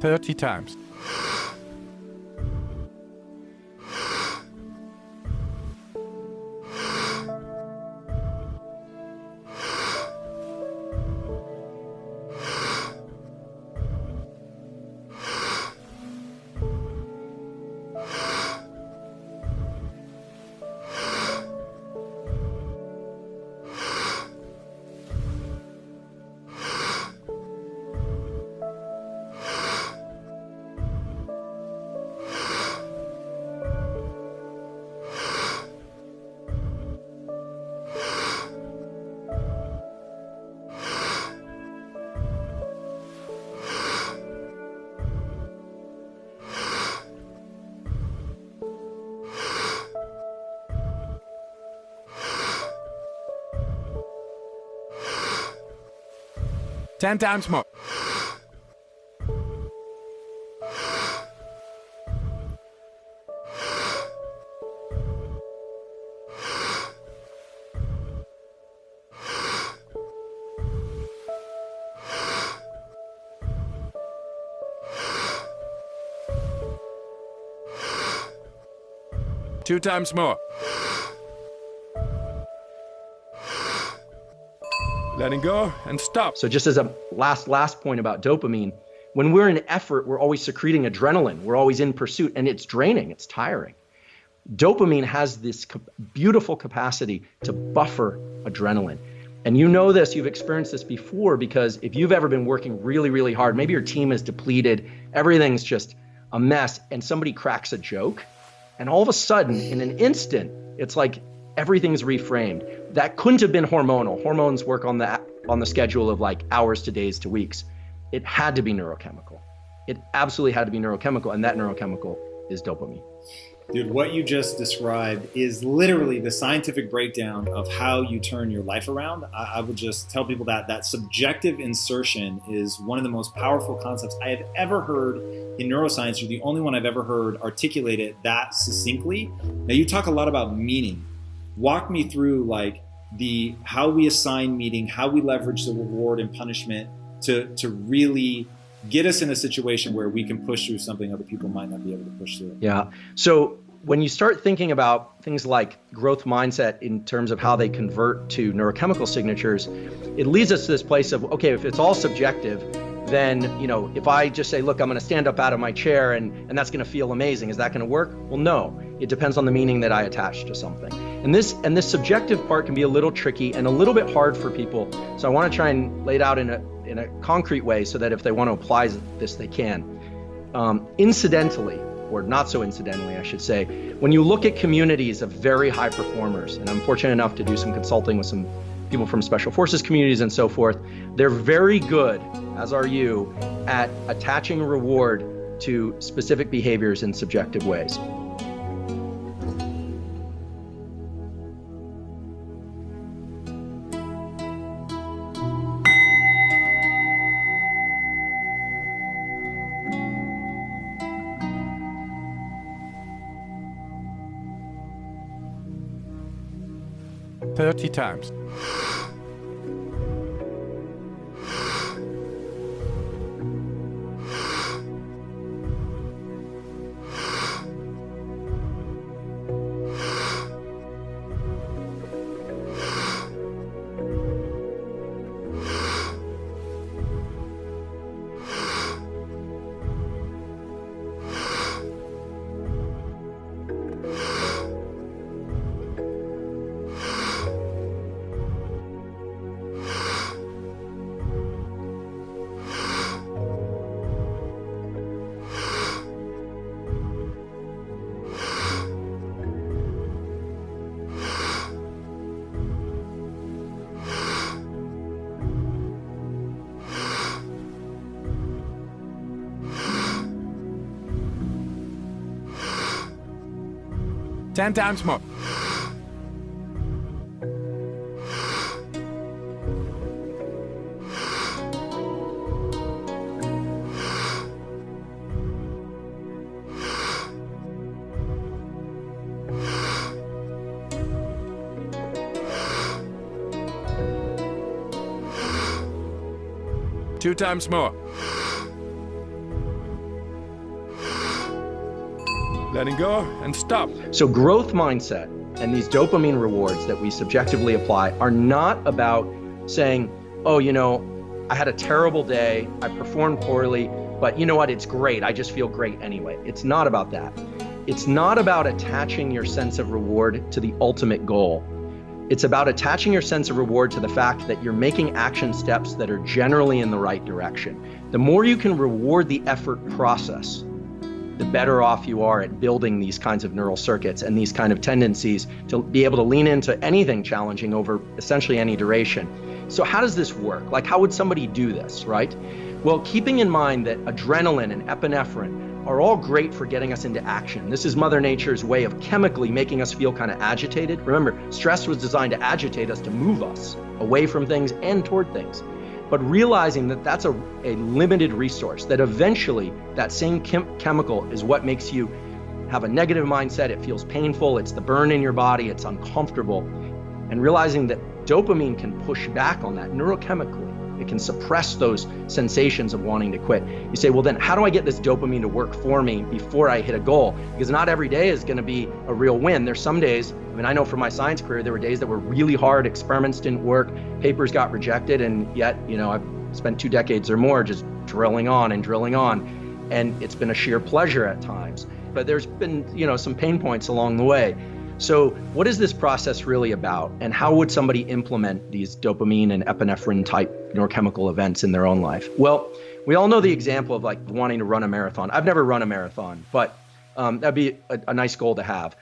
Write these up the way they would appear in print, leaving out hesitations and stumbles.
30 times. Ten times more. Two times more. Letting go and stop. So just as a last point about dopamine, when we're in effort, we're always secreting adrenaline. We're always in pursuit, and it's draining, it's tiring. Dopamine has this beautiful capacity to buffer adrenaline. And you know this, you've experienced this before, because if you've ever been working really, really hard, maybe your team is depleted, everything's just a mess, and somebody cracks a joke, and all of a sudden, in an instant, it's like everything's reframed. That couldn't have been hormonal. Hormones work on the schedule of like hours to days to weeks. It had to be neurochemical. It absolutely had to be neurochemical, and that neurochemical is dopamine. Dude, what you just described is literally the scientific breakdown of how you turn your life around. I would just tell people that subjective insertion is one of the most powerful concepts I have ever heard in neuroscience. You're the only one I've ever heard articulate it that succinctly. Now, you talk a lot about meaning. Walk me through like how we assign meaning, how we leverage the reward and punishment to really get us in a situation where we can push through something other people might not be able to push through. Yeah. So when you start thinking about things like growth mindset in terms of how they convert to neurochemical signatures, it leads us to this place of, okay, if it's all subjective, then, if I just say, look, I'm going to stand up out of my chair and that's going to feel amazing, is that going to work? Well, no. It depends on the meaning that I attach to something. And this subjective part can be a little tricky and a little bit hard for people. So I want to try and lay it out in a concrete way so that if they want to apply this, they can. Incidentally, or not so incidentally, I should say, when you look at communities of very high performers, and I'm fortunate enough to do some consulting with some people from special forces communities and so forth, they're very good, as are you, at attaching reward to specific behaviors in subjective ways. Thirty times. Ten times more. Two times more. letting go, and stop. So growth mindset and these dopamine rewards that we subjectively apply are not about saying, oh, I had a terrible day, I performed poorly, but you know what, it's great, I just feel great anyway. It's not about that. It's not about attaching your sense of reward to the ultimate goal. It's about attaching your sense of reward to the fact that you're making action steps that are generally in the right direction. The more you can reward the effort process, the better off you are at building these kinds of neural circuits and these kind of tendencies to be able to lean into anything challenging over essentially any duration. So how does this work? Like, how would somebody do this, right? Well, keeping in mind that adrenaline and epinephrine are all great for getting us into action. This is Mother Nature's way of chemically making us feel kind of agitated. Remember, stress was designed to agitate us, to move us away from things and toward things. But realizing that that's a limited resource, that eventually that same chemical is what makes you have a negative mindset. It feels painful, it's the burn in your body, it's uncomfortable. And realizing that dopamine can push back on that neurochemically. It can suppress those sensations of wanting to quit. You say, well, then how do I get this dopamine to work for me before I hit a goal? Because not every day is going to be a real win. There's some days, I know from my science career, there were days that were really hard, experiments didn't work, papers got rejected, and yet, I've spent 2 decades or more just drilling on. And it's been a sheer pleasure at times. But there's been, some pain points along the way. So what is this process really about? And how would somebody implement these dopamine and epinephrine type neurochemical events in their own life? Well, we all know the example of like wanting to run a marathon. I've never run a marathon, but that'd be a nice goal to have.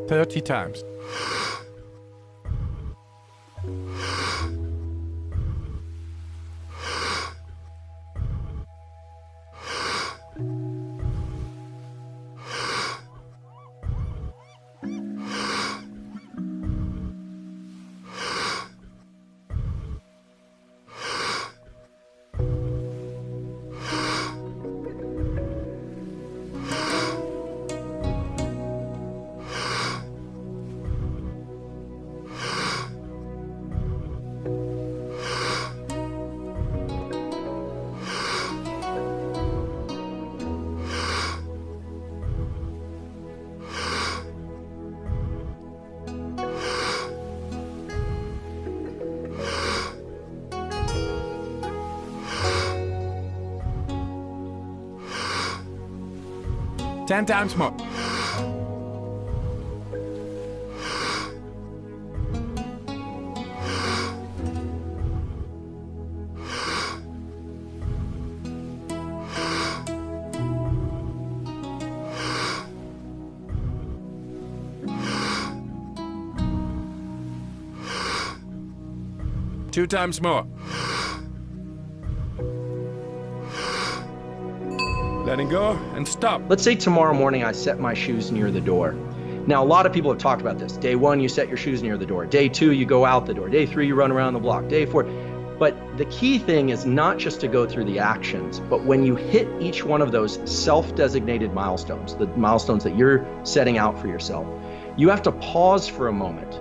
Thirty times. Ten times more. Two times more. Letting go and stop. Let's say tomorrow morning I set my shoes near the door. Now, a lot of people have talked about this. Day 1, you set your shoes near the door. Day 2, you go out the door. Day 3, you run around the block. Day 4. But the key thing is not just to go through the actions, but when you hit each one of those self-designated milestones, the milestones that you're setting out for yourself, you have to pause for a moment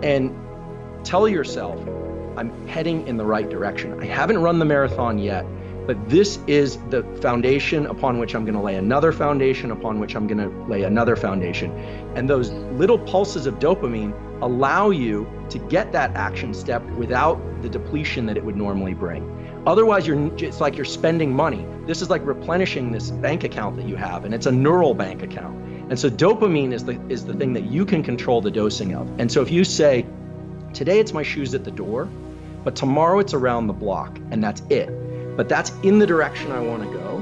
and tell yourself, I'm heading in the right direction. I haven't run the marathon yet, but this is the foundation upon which I'm going to lay another foundation, upon which I'm going to lay another foundation. And those little pulses of dopamine allow you to get that action step without the depletion that it would normally bring. Otherwise, it's like you're spending money. This is like replenishing this bank account that you have, and it's a neural bank account. And so dopamine is the thing that you can control the dosing of. And so if you say, today it's my shoes at the door, but tomorrow it's around the block, and that's it. But that's in the direction I want to go.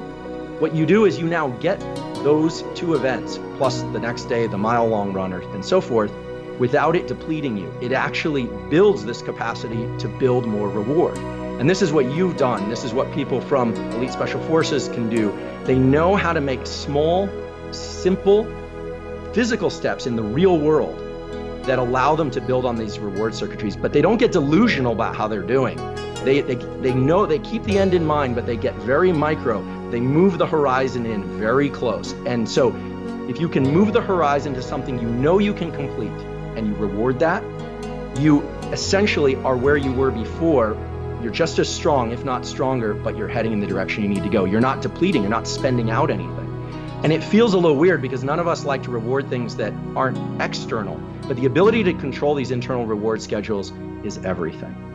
What you do is you now get those 2 events, plus the next day, the mile-long run, and so forth, without it depleting you. It actually builds this capacity to build more reward. And this is what you've done. This is what people from elite special forces can do. They know how to make small, simple, physical steps in the real world that allow them to build on these reward circuitries, but they don't get delusional about how they're doing. They know, they keep the end in mind, but they get very micro. They move the horizon in very close. And so if you can move the horizon to something you know you can complete and you reward that, you essentially are where you were before. You're just as strong, if not stronger, but you're heading in the direction you need to go. You're not depleting, you're not spending out anything. And it feels a little weird because none of us like to reward things that aren't external, but the ability to control these internal reward schedules is everything.